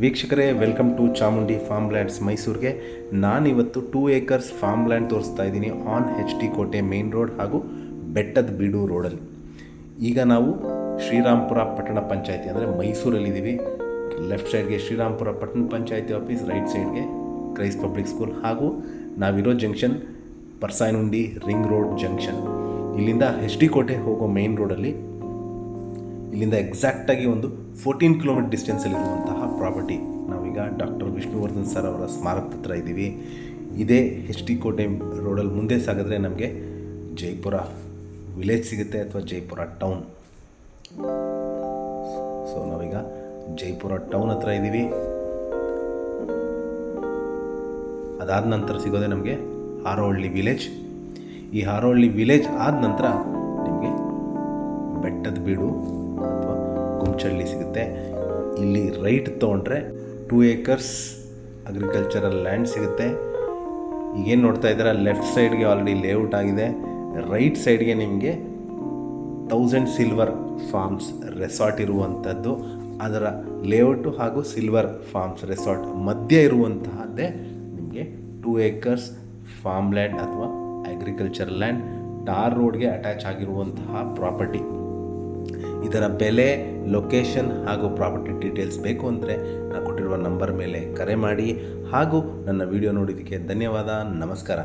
ವೀಕ್ಷಕರೇ, welcome to Chamundi farm lands ಮೈಸೂರಿಗೆ. ನಾನಿವತ್ತು 2 acres ಫಾರ್ಮ್ ಲ್ಯಾಂಡ್ ತೋರಿಸ್ತಾ ಇದ್ದೀನಿ on HT Kote main road ಹಾಗೂ ಬೆಟ್ಟದ ಬೀಡು ರೋಡಲ್ಲಿ. ಈಗ ನಾವು ಶ್ರೀರಾಮ್ಪುರ ಪಟ್ಟಣ ಪಂಚಾಯಿತಿ ಅಂದರೆ ಮೈಸೂರಲ್ಲಿದ್ದೀವಿ. ಲೆಫ್ಟ್ ಸೈಡ್ಗೆ ಶ್ರೀರಾಮ್ಪುರ ಪಟ್ಟಣ ಪಂಚಾಯಿತಿ ಆಫೀಸ್, ರೈಟ್ ಸೈಡ್ಗೆ ಕ್ರೈಸ್ಟ್ ಪಬ್ಲಿಕ್ ಸ್ಕೂಲ್ ಹಾಗೂ ನಾವಿರೋ ಜಂಕ್ಷನ್ ಪರ್ಸಾಯನುಂಡಿ ರಿಂಗ್ ರೋಡ್ ಜಂಕ್ಷನ್. ಇಲ್ಲಿಂದ HT ಕೋಟೆ ಹೋಗೋ ಮೇನ್ ರೋಡಲ್ಲಿ ಇಲ್ಲಿಂದ ಎಕ್ಸಾಕ್ಟಾಗಿ ಒಂದು 14 ಕಿಲೋಮೀಟರ್ ಡಿಸ್ಟೆನ್ಸಲ್ಲಿರುವಂತಹ ಪ್ರಾಪರ್ಟಿ. ನಾವೀಗ ಡಾಕ್ಟರ್ ವಿಷ್ಣುವರ್ಧನ್ ಸರ್ ಅವರ ಸ್ಮಾರಕದ ಹತ್ರ ಇದ್ದೀವಿ. ಇದೇ HT ಕೋಟೆ ರೋಡಲ್ಲಿ ಮುಂದೆ ಸಾಗಿದ್ರೆ ನಮಗೆ ಜೈಪುರ ವಿಲೇಜ್ ಸಿಗುತ್ತೆ ಅಥವಾ ಜೈಪುರ ಟೌನ್. ಸೊ ನಾವೀಗ ಜೈಪುರ ಟೌನ್ ಹತ್ರ ಇದ್ದೀವಿ. ಅದಾದ ನಂತರ ಸಿಗೋದೆ ನಮಗೆ ಹಾರೋಹಳ್ಳಿ ವಿಲೇಜ್. ಈ ಹಾರೋಹಳ್ಳಿ ವಿಲೇಜ್ ಆದ ನಂತರ ನಿಮಗೆ ಬೆಟ್ಟದ ಬೀಡು ಅಥವಾ ಗುಂಚಳ್ಳಿ ಸಿಗುತ್ತೆ. ಇಲ್ಲಿ ರೈಟ್ ತೊಗೊಂಡ್ರೆ 2 acres ಅಗ್ರಿಕಲ್ಚರಲ್ ಲ್ಯಾಂಡ್ ಸಿಗುತ್ತೆ. ಈಗೇನು ನೋಡ್ತಾ ಇದ್ದೀರಾ, ಲೆಫ್ಟ್ ಸೈಡ್ಗೆ ಆಲ್ರೆಡಿ ಲೇಔಟ್ ಆಗಿದೆ. ರೈಟ್ ಸೈಡ್ಗೆ ನಿಮಗೆ 1000 ಸಿಲ್ವರ್ ಫಾರ್ಮ್ಸ್ ರೆಸಾರ್ಟ್ ಇರುವಂಥದ್ದು. ಅದರ ಲೇಔಟು ಹಾಗೂ ಸಿಲ್ವರ್ ಫಾರ್ಮ್ಸ್ ರೆಸಾರ್ಟ್ ಮಧ್ಯೆ ಇರುವಂತಹದ್ದೇ ನಿಮಗೆ 2 acres ಫಾರ್ಮ್ ಲ್ಯಾಂಡ್ ಅಥವಾ ಅಗ್ರಿಕಲ್ಚರಲ್ ಲ್ಯಾಂಡ್, ಟಾರ್ ರೋಡ್ಗೆ ಅಟ್ಯಾಚ್ ಆಗಿರುವಂತಹ ಪ್ರಾಪರ್ಟಿ. ಇದರ ಬೆಲೆ, ಲೊಕೇಶನ್ ಹಾಗೂ ಪ್ರಾಪರ್ಟಿ ಡೀಟೇಲ್ಸ್ ಬೇಕು ಅಂದರೆ ನಾನು ಕೊಟ್ಟಿರುವ ನಂಬರ್ ಮೇಲೆ ಕರೆ ಮಾಡಿ. ಹಾಗೂ ನನ್ನ ವಿಡಿಯೋ ನೋಡಿದ್ದಕ್ಕೆ ಧನ್ಯವಾದ. ನಮಸ್ಕಾರ.